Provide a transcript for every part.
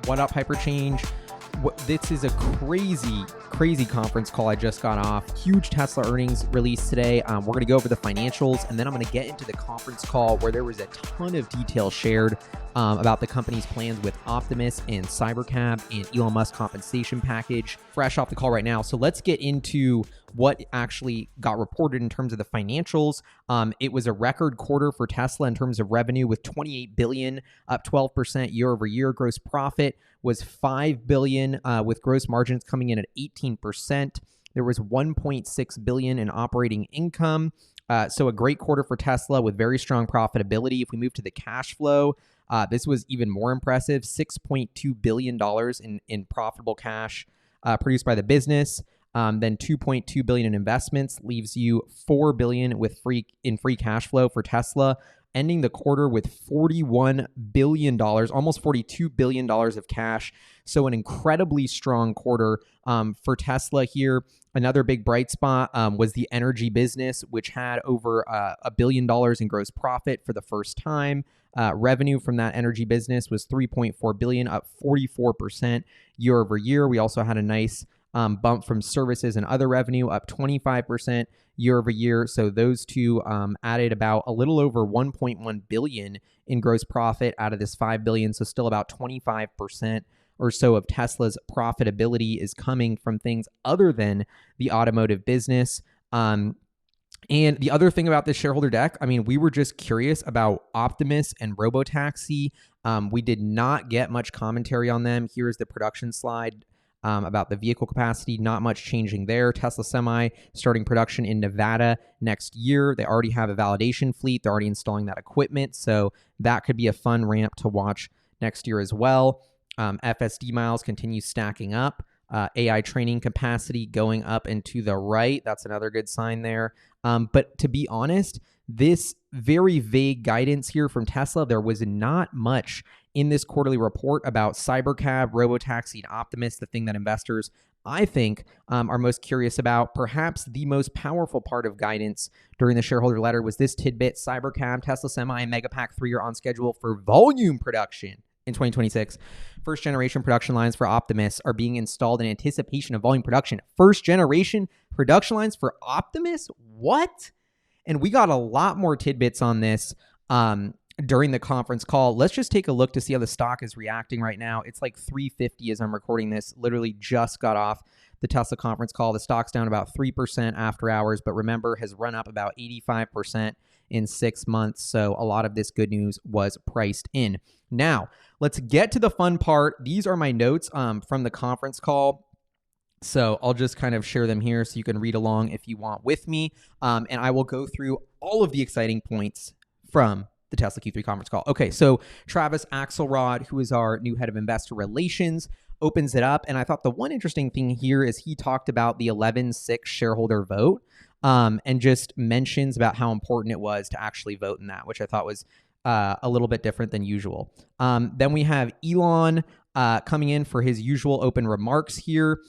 What up, HyperChange? This is a crazy conference call I just got off. Huge Tesla earnings release today. We're going to go over the financials, and then I'm going to get into the conference call where there was a ton of detail shared about the company's plans with Optimus and Cybercab and Elon Musk compensation package. Fresh off the call right now. So let's get into what actually got reported in terms of the financials. It was a record quarter for Tesla in terms of revenue with $28 billion, up 12% year over year. Gross profit was $5 billion with gross margins coming in at 18%. There was $1.6 billion in operating income. So a great quarter for Tesla with very strong profitability. If we move to the cash flow, this was even more impressive, $6.2 billion in profitable cash produced by the business. Then $2.2 billion in investments leaves you $4 billion with free cash flow for Tesla, ending the quarter with $41 billion, almost $42 billion of cash. So an incredibly strong quarter for Tesla here. Another big bright spot was the energy business, which had over $1 billion in gross profit for the first time. Revenue from that energy business was $3.4 billion, up 44% year over year. We also had a nice bump from services and other revenue, up 25% year over year. So those two added about a little over $1.1 billion in gross profit out of this $5 billion. So still about 25% or so of Tesla's profitability is coming from things other than the automotive business. And the other thing about this shareholder deck, I mean, we were just curious about Optimus and Robotaxi. We did not get much commentary on them. Here's the production slide about the vehicle capacity. Not much changing there. Tesla Semi starting production in Nevada next year. They already have a validation fleet. They're already installing that equipment. So that could be a fun ramp to watch next year as well. FSD miles continue stacking up. AI training capacity going up and to the right. That's another good sign there. But to be honest, this very vague guidance here from Tesla, there was not much in this quarterly report about Cybercab, Robotaxi, and Optimus, the thing that investors, I think, are most curious about. Perhaps the most powerful part of guidance during the shareholder letter was this tidbit: Cybercab, Tesla Semi, and Megapack 3 are on schedule for volume production in 2026. First generation production lines for Optimus are being installed in anticipation of volume production. First generation production lines for Optimus? What? And we got a lot more tidbits on this during the conference call. Let's just take a look to see how the stock is reacting right now. It's like 350 as I'm recording this. Literally just got off the Tesla conference call. The stock's down about 3% after hours, but remember, has run up about 85% in 6 months. So a lot of this good news was priced in. Now, let's get to the fun part. These are my notes from the conference call. So I'll just kind of share them here so you can read along if you want with me. And I will go through all of the exciting points from the Tesla Q3 conference call. Okay, so Travis Axelrod, who is our new head of investor relations, opens it up. And I thought the one interesting thing here is he talked about the 11-6 shareholder vote and just mentions about how important it was to actually vote in that, which I thought was a little bit different than usual. Then we have Elon coming in for his usual open remarks here.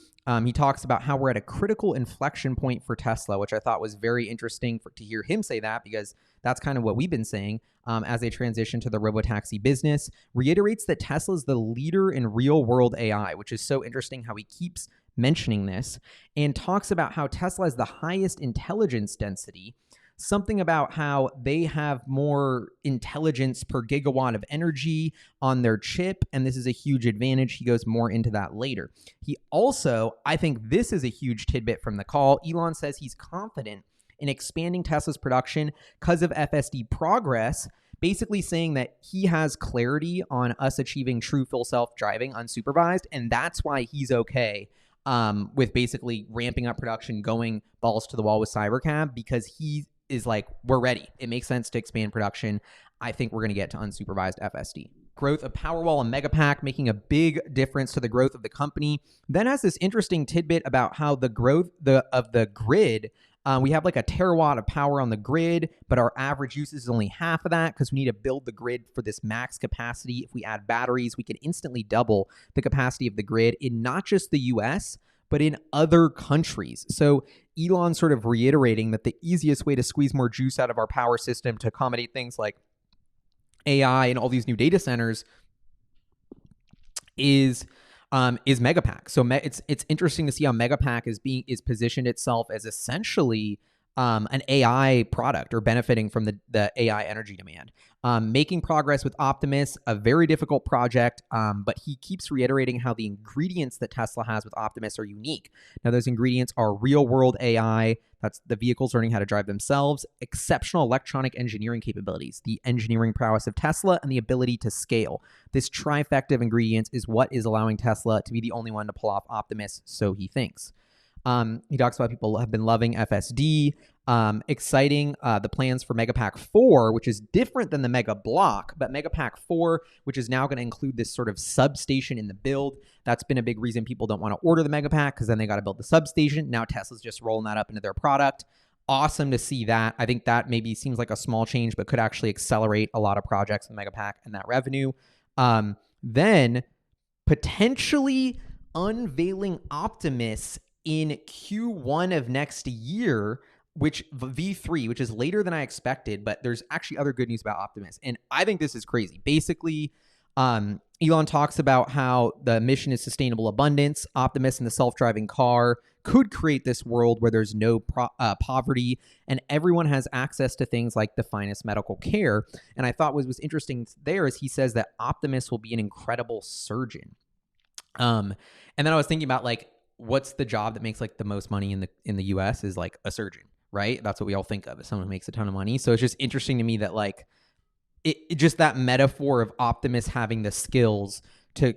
He talks about how we're at a critical inflection point for Tesla, which I thought was very interesting to hear him say that, because that's kind of what we've been saying as they transition to the Robotaxi business. Reiterates that Tesla is the leader in real-world AI, which is so interesting how he keeps mentioning this, and talks about how Tesla has the highest intelligence density, something about how they have more intelligence per gigawatt of energy on their chip, and this is a huge advantage. He goes more into that later. He also, I think this is a huge tidbit from the call. Elon says he's confident in expanding Tesla's production because of FSD progress, basically saying that he has clarity on us achieving true full self-driving unsupervised, and that's why he's okay with basically ramping up production, going balls to the wall with Cybercab, because he is like, we're ready. It makes sense to expand production. I think we're going to get to unsupervised FSD. Growth of Powerwall and Megapack making a big difference to the growth of the company. Then has this interesting tidbit about how the growth of the grid, we have like a terawatt of power on the grid, but our average usage is only half of that because we need to build the grid for this max capacity. If we add batteries, we can instantly double the capacity of the grid in not just the US, but in other countries. So Elon sort of reiterating that the easiest way to squeeze more juice out of our power system to accommodate things like AI and all these new data centers is Megapack. So it's interesting to see how Megapack is positioned itself as essentially an AI product or benefiting from the AI energy demand. Making progress with Optimus, a very difficult project, but he keeps reiterating how the ingredients that Tesla has with Optimus are unique. Now, those ingredients are real-world AI, that's the vehicles learning how to drive themselves, exceptional electronic engineering capabilities, the engineering prowess of Tesla, and the ability to scale. This trifecta of ingredients is what is allowing Tesla to be the only one to pull off Optimus, so he thinks. He talks about people have been loving FSD, exciting the plans for Megapack 4, which is different than the Mega Block, but Megapack 4, which is now going to include this sort of substation in the build. That's been a big reason people don't want to order the Megapack because then they got to build the substation. Now Tesla's just rolling that up into their product. Awesome to see that. I think that maybe seems like a small change, but could actually accelerate a lot of projects in Megapack and that revenue. Then potentially unveiling Optimus in Q1 of next year, which V3, which is later than I expected, but there's actually other good news about Optimus. And I think this is crazy. Basically, Elon talks about how the mission is sustainable abundance. Optimus and the self-driving car could create this world where there's no poverty and everyone has access to things like the finest medical care. And I thought what was interesting there is he says that Optimus will be an incredible surgeon. And then I was thinking about like, what's the job that makes like the most money in the US is like a surgeon, right? That's what we all think of as someone who makes a ton of money. So it's just interesting to me that like it just that metaphor of Optimus having the skills to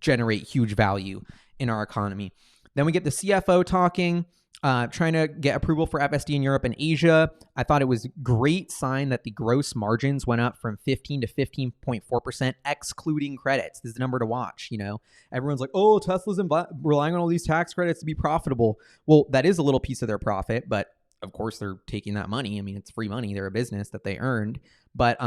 generate huge value in our economy. Then we get the CFO talking, trying to get approval for FSD in Europe and Asia. I thought it was a great sign that the gross margins went up from 15 to 15.4%, excluding credits. This is the number to watch. You know, everyone's like, oh, Tesla's relying on all these tax credits to be profitable. Well, that is a little piece of their profit, but of course they're taking that money. I mean, it's free money. They're a business that they earned. But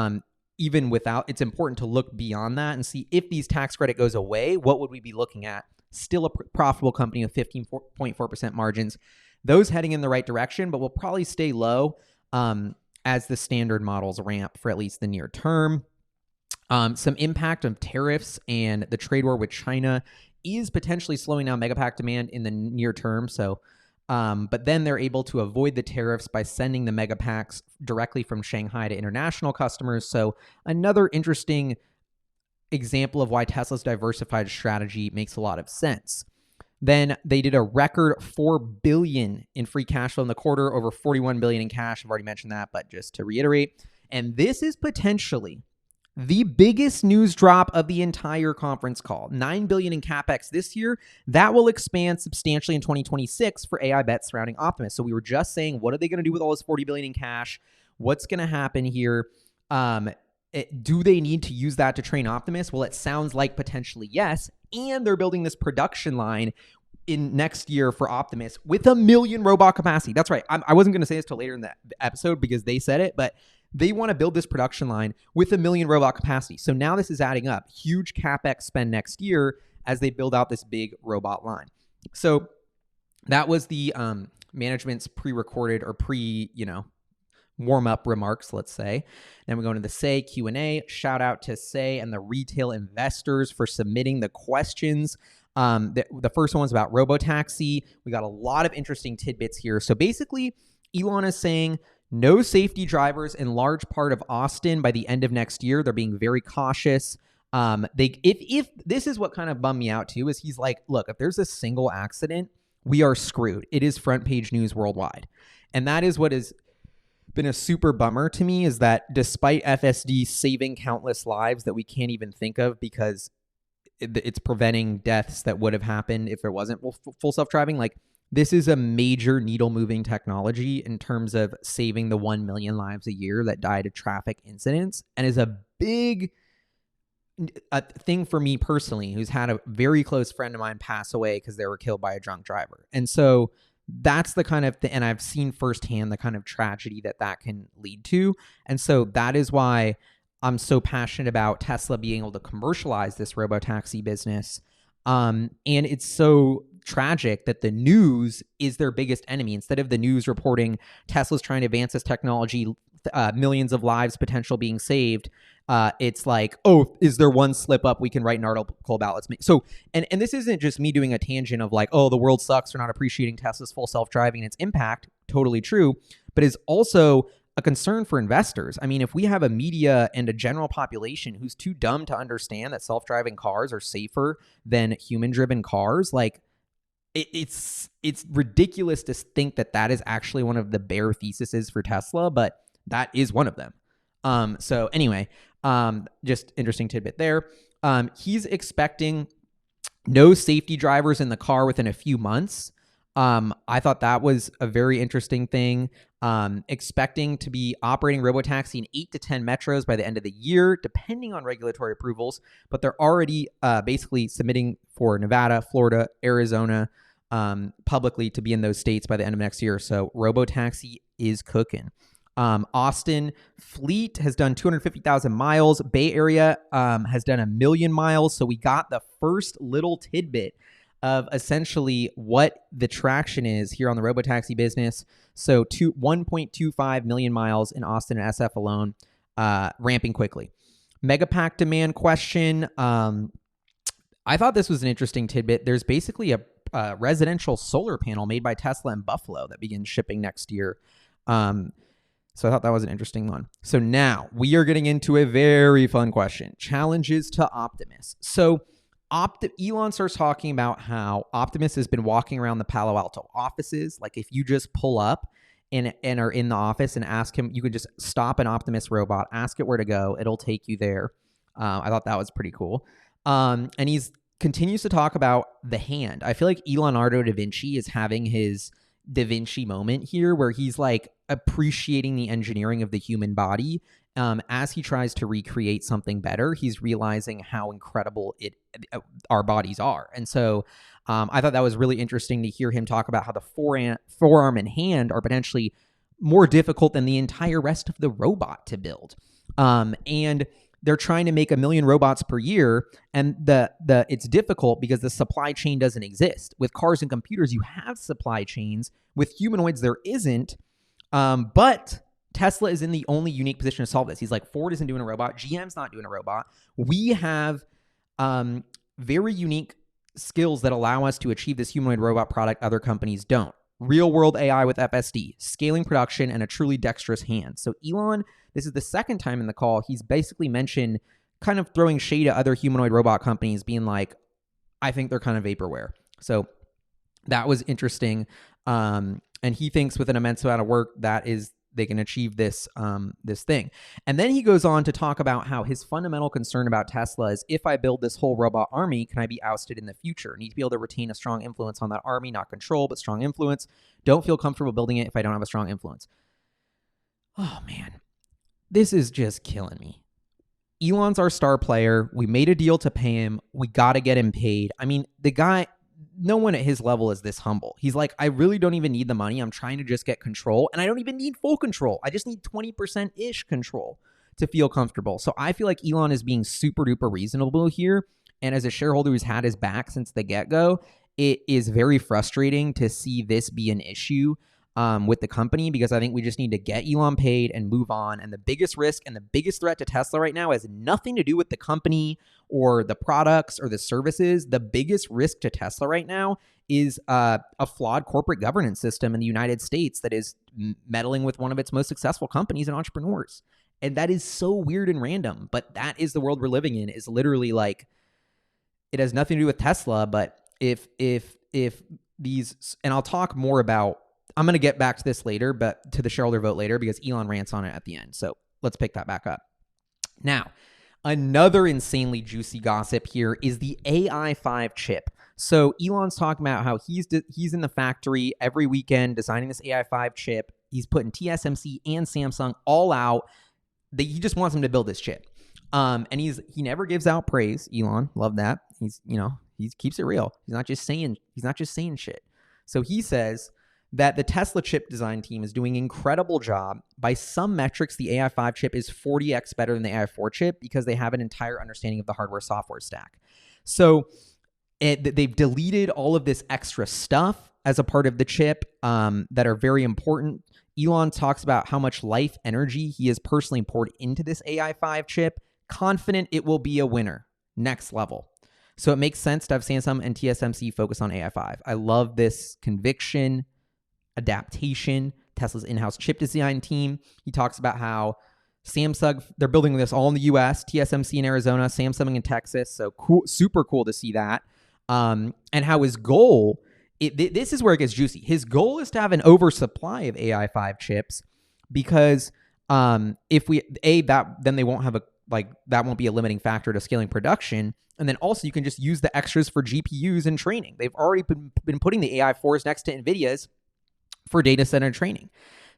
even without, it's important to look beyond that and see if these tax credit goes away, what would we be looking at? Still a profitable company with 15.4% margins. Those heading in the right direction, but will probably stay low as the standard models ramp for at least the near term. Some impact of tariffs and the trade war with China is potentially slowing down Megapack demand in the near term. So, but then they're able to avoid the tariffs by sending the Megapacks directly from Shanghai to international customers. So another interesting example of why Tesla's diversified strategy makes a lot of sense. Then they did a record $4 billion in free cash flow in the quarter, over $41 billion in cash. I've already mentioned that, but just to reiterate. And this is potentially the biggest news drop of the entire conference call. $9 billion in CapEx this year. That will expand substantially in 2026 for AI bets surrounding Optimus. So we were just saying, what are they going to do with all this $40 billion in cash? What's going to happen here? Do they need to use that to train Optimus? Well, it sounds like potentially yes. And they're building this production line in next year for Optimus with 1 million robot capacity. That's right. I wasn't going to say this till later in the episode because they said it, but they want to build this production line with 1 million robot capacity. So now this is adding up. Huge CapEx spend next year as they build out this big robot line. So that was the management's pre-recorded or warm-up remarks, let's say. Then we go into the Say Q&A. Shout out to Say and the retail investors for submitting the questions. The first one was about Robotaxi. We got a lot of interesting tidbits here. So basically, Elon is saying no safety drivers in large part of Austin by the end of next year. They're being very cautious. If this is what kind of bummed me out too, is he's like, look, if there's a single accident, we are screwed. It is front page news worldwide. And that is what has been a super bummer to me, is that despite FSD saving countless lives that we can't even think of because it's preventing deaths that would have happened if there wasn't full self-driving, like this is a major needle moving technology in terms of saving the 1 million lives a year that died of traffic incidents, and is a big thing for me personally, who's had a very close friend of mine pass away because they were killed by a drunk driver. And so that's the kind of thing, and I've seen firsthand the kind of tragedy that can lead to. And so that is why I'm so passionate about Tesla being able to commercialize this Robotaxi business. And it's so tragic that the news is their biggest enemy. Instead of the news reporting Tesla's trying to advance this technology, millions of lives potential being saved, It's like, oh, is there one slip up we can write an article about? Let's make so. And this isn't just me doing a tangent of like, oh, the world sucks for not appreciating Tesla's full self-driving and its impact. Totally true, but is also a concern for investors. I mean, if we have a media and a general population who's too dumb to understand that self-driving cars are safer than human-driven cars, like it's ridiculous to think that that is actually one of the bare theses for Tesla, but that is one of them. So anyway, just interesting tidbit there. He's expecting no safety drivers in the car within a few months. I thought that was a very interesting thing. Expecting to be operating Robotaxi in 8 to 10 metros by the end of the year, depending on regulatory approvals. But they're already basically submitting for Nevada, Florida, Arizona publicly to be in those states by the end of next year. So Robotaxi is cooking. Austin fleet has done 250,000 miles. Bay Area has done 1 million miles. So we got the first little tidbit of essentially what the traction is here on the Robotaxi business. So 1.25 million miles in Austin and SF alone, ramping quickly. Megapack demand question. I thought this was an interesting tidbit. There's basically a residential solar panel made by Tesla in Buffalo that begins shipping next year. So I thought that was an interesting one. So now we are getting into a very fun question. Challenges to Optimus. So Elon starts talking about how Optimus has been walking around the Palo Alto offices. Like if you just pull up and are in the office and ask him, you can just stop an Optimus robot, ask it where to go. It'll take you there. I thought that was pretty cool. And he's continues to talk about the hand. I feel like Leonardo da Vinci is having his Da Vinci moment here where he's like appreciating the engineering of the human body. As he tries to recreate something better, he's realizing how incredible our bodies are. And so I thought that was really interesting to hear him talk about how the forearm and hand are potentially more difficult than the entire rest of the robot to build. And they're trying to make 1 million robots per year, and it's difficult because the supply chain doesn't exist. With cars and computers, you have supply chains. With humanoids, there isn't. But Tesla is in the only unique position to solve this. He's like, Ford isn't doing a robot. GM's not doing a robot. We have very unique skills that allow us to achieve this humanoid robot product other companies don't. Real world AI with FSD, scaling production, and a truly dexterous hand. So Elon, this is the second time in the call, he's basically mentioned kind of throwing shade at other humanoid robot companies, being like, I think they're kind of vaporware. So that was interesting. And he thinks with an immense amount of work that they can achieve this thing. And then he goes on to talk about how his fundamental concern about Tesla is, if I build this whole robot army, can I be ousted in the future? I need to be able to retain a strong influence on that army, not control, but strong influence. Don't feel comfortable building it if I don't have a strong influence. Oh, man. This is just killing me. Elon's our star player. We made a deal to pay him. We got to get him paid. I mean, the guy... No one at his level is this humble. He's like, I really don't even need the money. I'm trying to just get control. And I don't even need full control. I just need 20%-ish control to feel comfortable. So I feel like Elon is being super duper reasonable here. And as a shareholder who's had his back since the get-go, it is very frustrating to see this be an issue with the company, because I think we just need to get Elon paid and move on. And the biggest risk and the biggest threat to Tesla right now has nothing to do with the company or the products or the services. The biggest risk to Tesla right now is a flawed corporate governance system in the United States that is meddling with one of its most successful companies and entrepreneurs. And that is so weird and random, but that is the world we're living in. Is literally like, it has nothing to do with Tesla, but if these, and I'll talk more about, I'm going to get back to this later, but to the shareholder vote later, because Elon rants on it at the end. So let's pick that back up. Now, another insanely juicy gossip here is the AI5 chip. So Elon's talking about how he's in the factory every weekend designing this AI5 chip. He's putting TSMC and Samsung all out. He just wants them to build this chip. And he never gives out praise. Elon, love that. He keeps it real. He's not just saying shit. So he says that the Tesla chip design team is doing an incredible job. By some metrics, the AI5 chip is 40x better than the AI4 chip because they have an entire understanding of the hardware-software stack. So they've deleted all of this extra stuff as a part of the chip that are very important. Elon talks about how much life energy he has personally poured into this AI5 chip, confident it will be a winner. Next level. So it makes sense to have Samsung and TSMC focus on AI5. I love this conviction, adaptation, Tesla's in-house chip design team. He talks about how Samsung, they're building this all in the US, TSMC in Arizona, Samsung in Texas. So cool, super cool to see that. And how his goal, this is where it gets juicy. His goal is to have an oversupply of AI5 chips because if we, then they won't have that won't be a limiting factor to scaling production. And then also you can just use the extras for GPUs and training. They've already been putting the AI4s next to NVIDIA's for data center training.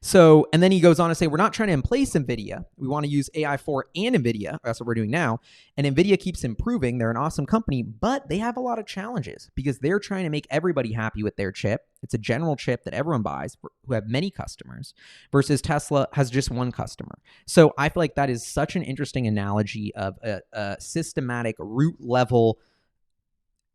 So, and then he goes on to say, we're not trying to emplace NVIDIA. We want to use AI4 and NVIDIA. That's what we're doing now. And NVIDIA keeps improving. They're an awesome company, but they have a lot of challenges because they're trying to make everybody happy with their chip. It's a general chip that everyone buys who have many customers versus Tesla has just one customer. So I feel like that is such an interesting analogy of a systematic root level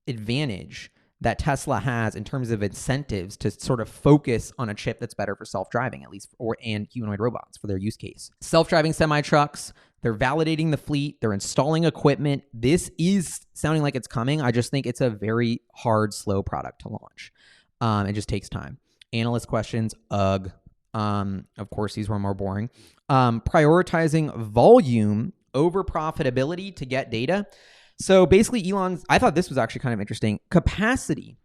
advantage that Tesla has in terms of incentives to sort of focus on a chip that's better for self-driving, at least, and humanoid robots for their use case. Self-driving semi-trucks, they're validating the fleet, they're installing equipment. This is sounding like it's coming. I just think it's a very hard, slow product to launch. It just takes time. Analyst questions, ugh. Of course, these were more boring. Prioritizing volume over profitability to get data. So basically, I thought this was actually kind of interesting. Capacity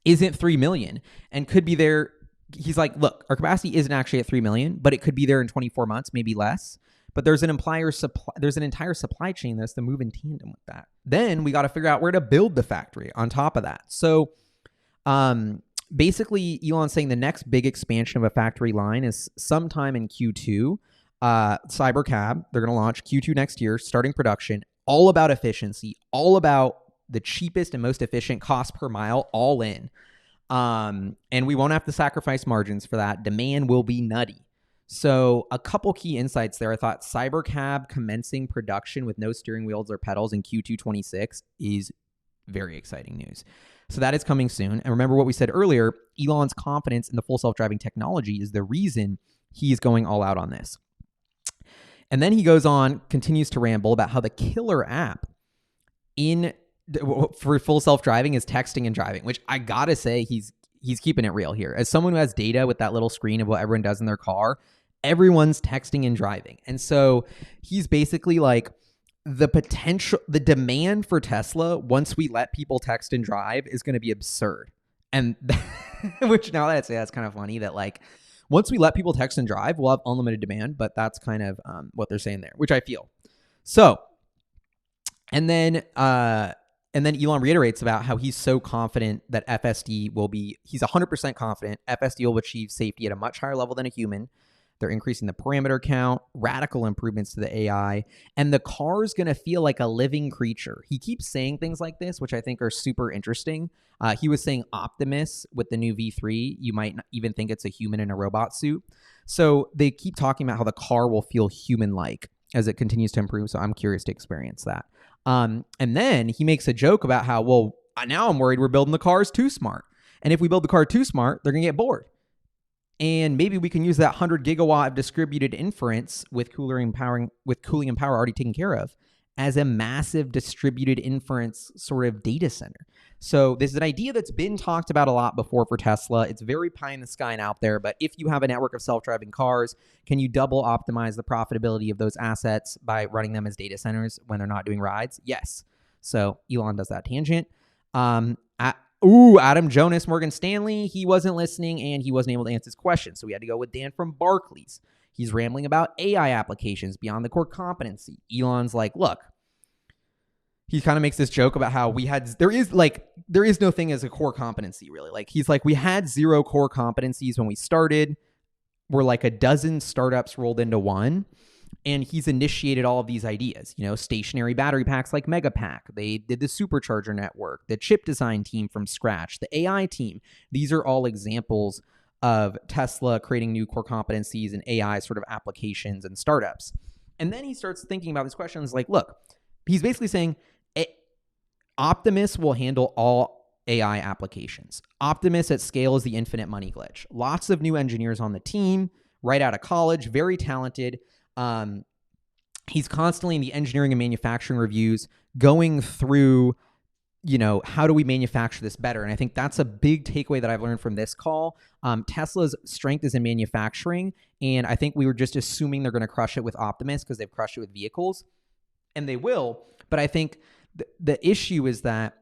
isn't 3 million and could be there. He's like, look, our capacity isn't actually at 3 million, but it could be there in 24 months, maybe less. But there's an entire supply chain that's to move in tandem with that. Then we got to figure out where to build the factory on top of that. So basically, Elon's saying the next big expansion of a factory line is sometime in Q2. Cybercab, they're going to launch Q2 next year, starting production. All about efficiency, all about the cheapest and most efficient cost per mile, all in. And we won't have to sacrifice margins for that. Demand will be nutty. So a couple key insights there. I thought Cybercab commencing production with no steering wheels or pedals in Q2 26 is very exciting news. So that is coming soon. And remember what we said earlier, Elon's confidence in the full self-driving technology is the reason he's going all out on this. And then he goes on, continues to ramble about how the killer app for full self-driving is texting and driving, which I gotta say he's keeping it real here. As someone who has data with that little screen of what everyone does in their car, everyone's texting and driving. And so he's basically like, the demand for Tesla, once we let people text and drive, is going to be absurd. And which now that I say, that's kind of funny that like, once we let people text and drive, we'll have unlimited demand, but that's kind of what they're saying there, which I feel. So, and then Elon reiterates about how he's so confident that he's 100% confident FSD will achieve safety at a much higher level than a human. They're increasing the parameter count, radical improvements to the AI, and the car is going to feel like a living creature. He keeps saying things like this, which I think are super interesting. He was saying Optimus with the new V3, you might not even think it's a human in a robot suit. So they keep talking about how the car will feel human-like as it continues to improve. So I'm curious to experience that. And then he makes a joke about how, well, now I'm worried we're building the cars too smart. And if we build the car too smart, they're going to get bored. And maybe we can use that 100 gigawatt of distributed inference with cooling and power already taken care of as a massive distributed inference sort of data center. So this is an idea that's been talked about a lot before for Tesla. It's very pie in the sky and out there, but if you have a network of self-driving cars, can you double optimize the profitability of those assets by running them as data centers when they're not doing rides? Yes. So Elon does that tangent. Adam Jonas, Morgan Stanley, he wasn't listening and he wasn't able to answer his question. So we had to go with Dan from Barclays. He's rambling about AI applications beyond the core competency. Elon's like, look, he kind of makes this joke about how there is no thing as a core competency, really. Like, he's like, we had 0 core competencies when we started. We're like a dozen startups rolled into one. And he's initiated all of these ideas, stationary battery packs like Megapack. They did the supercharger network, the chip design team from scratch, the AI team. These are all examples of Tesla creating new core competencies and AI sort of applications and startups. And then he starts thinking about these questions like, look, he's basically saying Optimus will handle all AI applications. Optimus at scale is the infinite money glitch. Lots of new engineers on the team, right out of college, very talented. he's constantly in the engineering and manufacturing reviews going through, how do we manufacture this better? And I think that's a big takeaway that I've learned from this call. Tesla's strength is in manufacturing. And I think we were just assuming they're going to crush it with Optimus because they've crushed it with vehicles. And they will. But I think the issue is that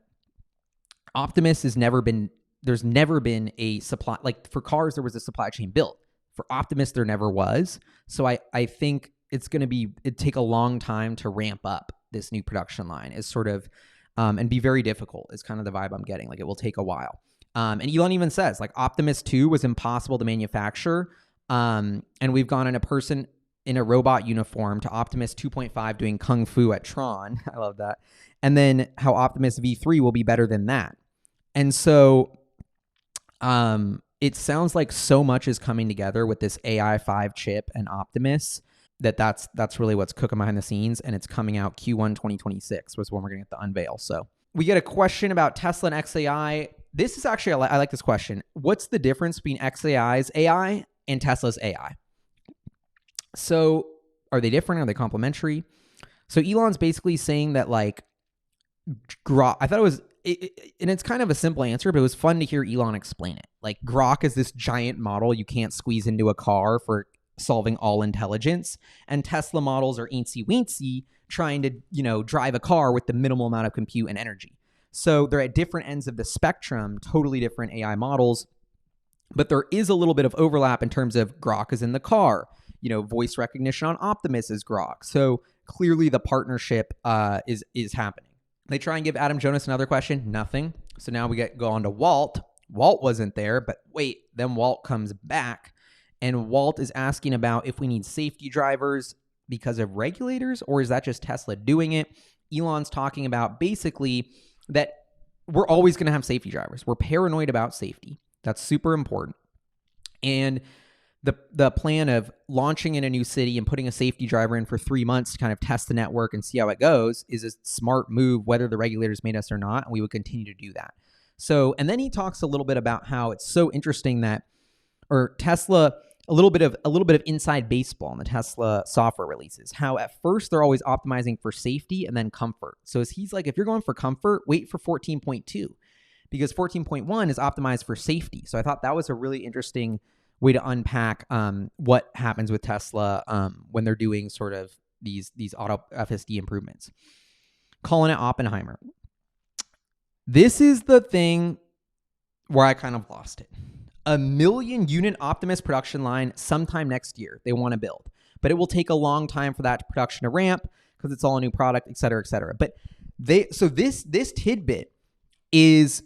Optimus there's never been a supply, like for cars, there was a supply chain built. For Optimus, there never was. So I think it'd take a long time to ramp up this new production line is sort of, and be very difficult is kind of the vibe I'm getting. Like it will take a while. And Elon even says like Optimus 2 was impossible to manufacture. And we've gone in a person in a robot uniform to Optimus 2.5 doing Kung Fu at Tron. I love that. And then how Optimus V3 will be better than that. And so it sounds like so much is coming together with this AI 5 chip and Optimus that's really what's cooking behind the scenes, and it's coming out Q1 2026 was when we're going to get the unveil. So we get a question about Tesla and XAI. This is actually, I like this question. What's the difference between XAI's AI and Tesla's AI? So are they different? Are they complementary? So Elon's basically saying that like Grok, I thought it was, and it's kind of a simple answer, but it was fun to hear Elon explain it. Like Grok is this giant model you can't squeeze into a car for solving all intelligence, and Tesla models are eensy weensy trying to, drive a car with the minimal amount of compute and energy. So they're at different ends of the spectrum, totally different AI models, but there is a little bit of overlap in terms of Grok is in the car, voice recognition on Optimus is Grok. So clearly the partnership is happening. They try and give Adam Jonas another question, nothing. So now we go on to Walt. Walt wasn't there, but wait, then Walt comes back. And Walt is asking about if we need safety drivers because of regulators, or is that just Tesla doing it? Elon's talking about basically that we're always going to have safety drivers. We're paranoid about safety. That's super important. And the plan of launching in a new city and putting a safety driver in for 3 months to kind of test the network and see how it goes is a smart move, whether the regulators made us or not, and we would continue to do that. So, and then he talks a little bit about how it's so interesting that, or Tesla, a little bit of inside baseball in the Tesla software releases, how at first they're always optimizing for safety and then comfort. So he's like, if you're going for comfort, wait for 14.2 because 14.1 is optimized for safety. So I thought that was a really interesting way to unpack what happens with Tesla when they're doing sort of these auto FSD improvements. Calling it Oppenheimer. This is the thing where I kind of lost it. 1 million unit Optimus production line sometime next year they want to build, but it will take a long time for that production to ramp because it's all a new product, et cetera, et cetera. But this tidbit is,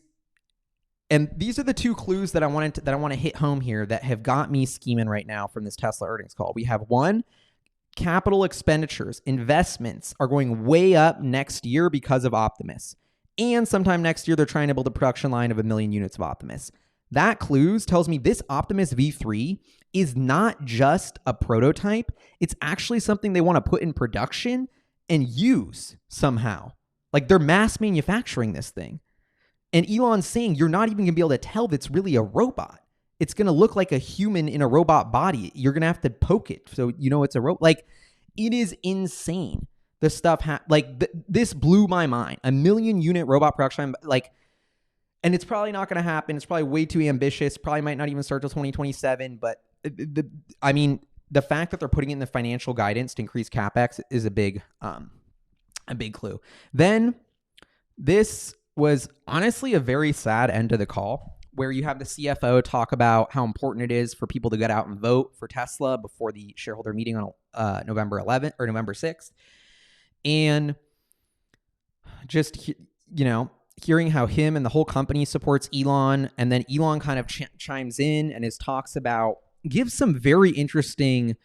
and these are the two clues that I want to hit home here that have got me scheming right now from this Tesla earnings call. We have one, capital expenditures, investments are going way up next year because of Optimus. And sometime next year, they're trying to build a production line of 1 million units of Optimus. That clues tells me this Optimus V3 is not just a prototype. It's actually something they want to put in production and use somehow. Like they're mass manufacturing this thing. And Elon's saying you're not even going to be able to tell that it's really a robot. It's going to look like a human in a robot body. You're going to have to poke it so it's a robot. Like it is insane. The stuff, this blew my mind. 1 million unit robot production, and it's probably not going to happen. It's probably way too ambitious. Probably might not even start till 2027. But the fact that they're putting it in the financial guidance to increase CapEx is a big clue. Then this was honestly a very sad end to the call, where you have the CFO talk about how important it is for people to get out and vote for Tesla before the shareholder meeting on November 11th or November 6th. And just, hearing how him and the whole company supports Elon, and then Elon kind of chimes in and gives some very interesting,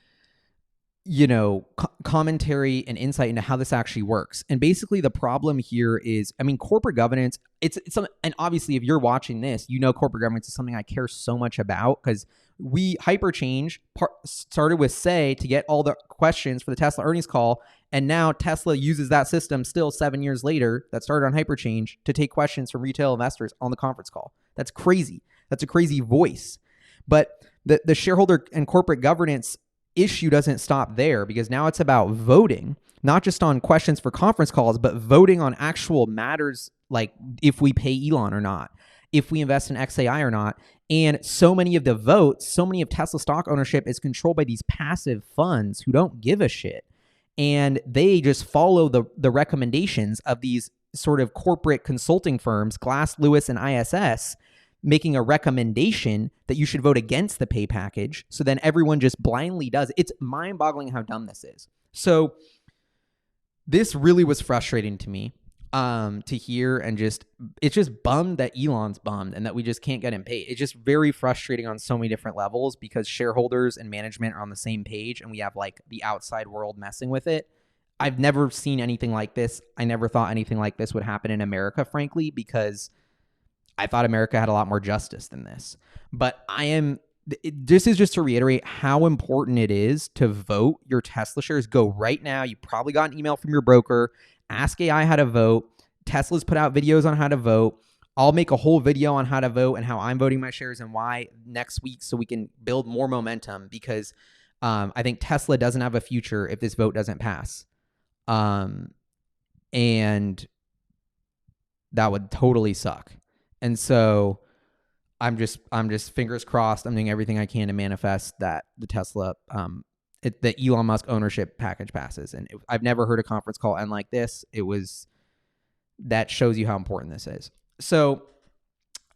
commentary and insight into how this actually works. And basically the problem here is, corporate governance, it's something, and obviously if you're watching this, corporate governance is something I care so much about because HyperChange started with Say to get all the questions for the Tesla earnings call. And now Tesla uses that system still 7 years later that started on HyperChange to take questions from retail investors on the conference call. That's crazy. That's a crazy voice. But the shareholder and corporate governance issue doesn't stop there, because now it's about voting, not just on questions for conference calls, but voting on actual matters like if we pay Elon or not, if we invest in XAI or not. And so many of the votes, so many of Tesla stock ownership is controlled by these passive funds who don't give a shit. And they just follow the recommendations of these sort of corporate consulting firms, Glass Lewis and ISS, making a recommendation that you should vote against the pay package. So then everyone just blindly does it. It's mind-boggling how dumb this is. So this really was frustrating to me to hear, and it's just bummed that Elon's bummed and that we just can't get him paid. It's just very frustrating on so many different levels, because shareholders and management are on the same page and we have like the outside world messing with it. I've never seen anything like this. I never thought anything like this would happen in America, frankly, because I thought America had a lot more justice than this. But this is just to reiterate how important it is to vote your Tesla shares. Go right now. You probably got an email from your broker. Ask AI how to vote. Tesla's put out videos on how to vote. I'll make a whole video on how to vote and how I'm voting my shares and why next week, so we can build more momentum, because I think Tesla doesn't have a future if this vote doesn't pass. And that would totally suck. And so I'm just fingers crossed. I'm doing everything I can to manifest that the Tesla, the Elon Musk ownership package passes. And I've never heard a conference call end like this. That shows you how important this is. So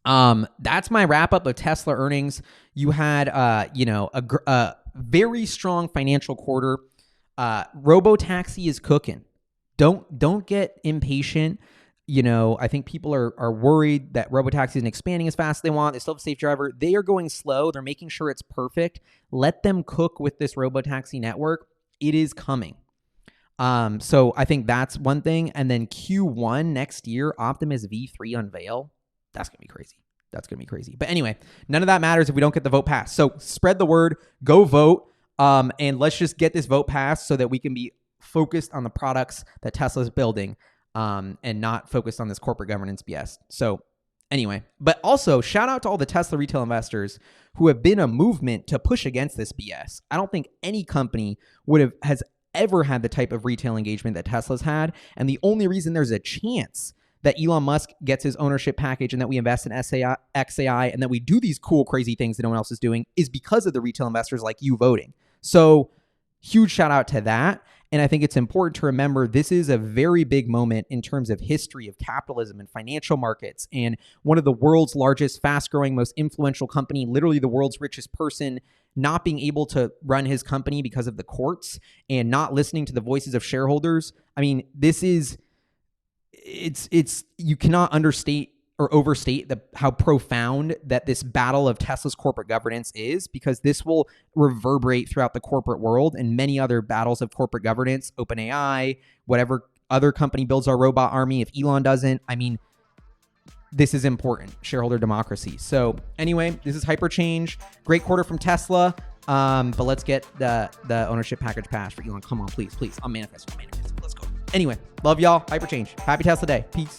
that's my wrap up of Tesla earnings. You had a very strong financial quarter. Robotaxi is cooking. Don't get impatient. I think people are worried that Robotaxi isn't expanding as fast as they want. They still have a safe driver. They are going slow. They're making sure it's perfect. Let them cook with this Robotaxi network. It is coming. So I think that's one thing. And then Q1 next year, Optimus V3 unveil. That's going to be crazy. That's going to be crazy. But anyway, none of that matters if we don't get the vote passed. So spread the word. Go vote. And let's just get this vote passed so that we can be focused on the products that Tesla's building. And not focused on this corporate governance BS. So anyway, but also shout out to all the Tesla retail investors who have been a movement to push against this BS. I don't think any company has ever had the type of retail engagement that Tesla's had. And the only reason there's a chance that Elon Musk gets his ownership package and that we invest in XAI and that we do these cool, crazy things that no one else is doing is because of the retail investors like you voting. So huge shout out to that. And I think it's important to remember this is a very big moment in terms of history of capitalism and financial markets. And one of the world's largest, fast-growing, most influential company, literally the world's richest person, not being able to run his company because of the courts and not listening to the voices of shareholders. I mean, you cannot understate or overstate how profound that this battle of Tesla's corporate governance is, because this will reverberate throughout the corporate world and many other battles of corporate governance. OpenAI, whatever other company builds our robot army, if Elon doesn't, I mean, this is important, shareholder democracy. So anyway, this is HyperChange. Great quarter from Tesla. But let's get the ownership package passed for Elon. Come on, please. I'm manifesting. Let's go. Anyway, love y'all. HyperChange. Happy Tesla Day. Peace.